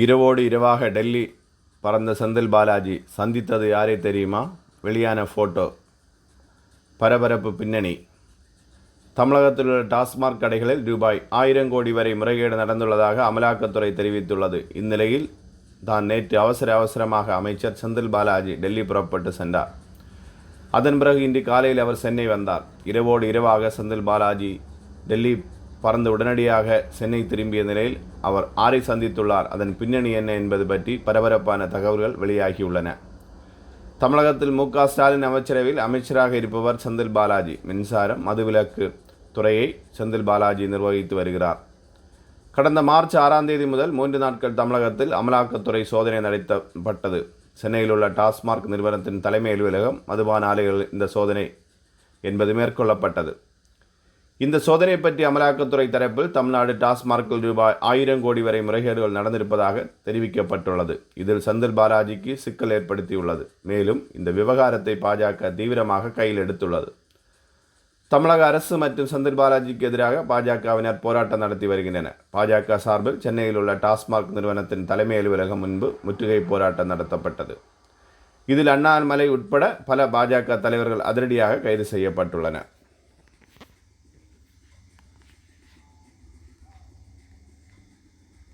இரவோடு இரவாக டெல்லி பறந்த செந்தில் பாலாஜி சந்தித்தது யாரை தெரியுமா? வெளியான ஃபோட்டோ. பரபரப்பு பின்னணி. தமிழகத்தில் உள்ள டாஸ்மாக் கடைகளில் ரூபாய் 1000 கோடி வரை முறைகேடு நடந்துள்ளதாக அமலாக்கத்துறை தெரிவித்துள்ளது. இந்நிலையில் தான் நேற்று அவசரமாக அமைச்சர் செந்தில் பாலாஜி டெல்லி புறப்பட்டு சென்றார். அதன் பிறகு இன்று காலையில் அவர் சென்னை வந்தார். இரவோடு இரவாக செந்தில் பாலாஜி டெல்லி பறந்து உடனடியாக சென்னை திரும்பிய நிலையில் அவர் ஆரை சந்தித்துள்ளார். அதன் பின்னணி என்ன என்பது பற்றி பரபரப்பான தகவல்கள் வெளியாகியுள்ளன. தமிழகத்தில் மு.க.ஸ்டாலின் அமைச்சரவையில் அமைச்சராக இருப்பவர் செந்தில் பாலாஜி. மின்சாரம், மதுவிலக்கு துறையை செந்தில் பாலாஜி நிர்வகித்து வருகிறார். கடந்த மார்ச் 6ஆம் தேதி முதல் 3 நாட்கள் தமிழகத்தில் அமலாக்கத்துறை சோதனை நடத்தப்பட்டது. சென்னையில் உள்ள டாஸ்மாக் நிறுவனத்தின் தலைமை அலுவலகம், மதுபான ஆலைகளில் இந்த சோதனை என்பது மேற்கொள்ளப்பட்டது. இந்த சோதனை பற்றி அமலாக்கத்துறை தரப்பில் தமிழ்நாடு டாஸ்மார்க்கில் ரூபாய் 1000 கோடி வரை முறைகேடுகள் நடந்திருப்பதாக தெரிவிக்கப்பட்டுள்ளது. இதில் செந்தில் பாலாஜிக்கு சிக்கல் ஏற்படுத்தியுள்ளது. மேலும் இந்த விவகாரத்தை பாஜக தீவிரமாக கையில் எடுத்துள்ளது. தமிழக அரசு மற்றும் செந்தில் பாலாஜிக்கு எதிராக பாஜகவினர் போராட்டம் நடத்தி வருகின்றனர். பாஜக சார்பில் சென்னையில் உள்ள டாஸ்மாக் நிறுவனத்தின் தலைமை அலுவலகம் முன்பு முற்றுகை போராட்டம் நடத்தப்பட்டது. இதில் அண்ணாமலை உட்பட பல பாஜக தலைவர்கள் அதிரடியாக கைது செய்யப்பட்டுள்ளனர்.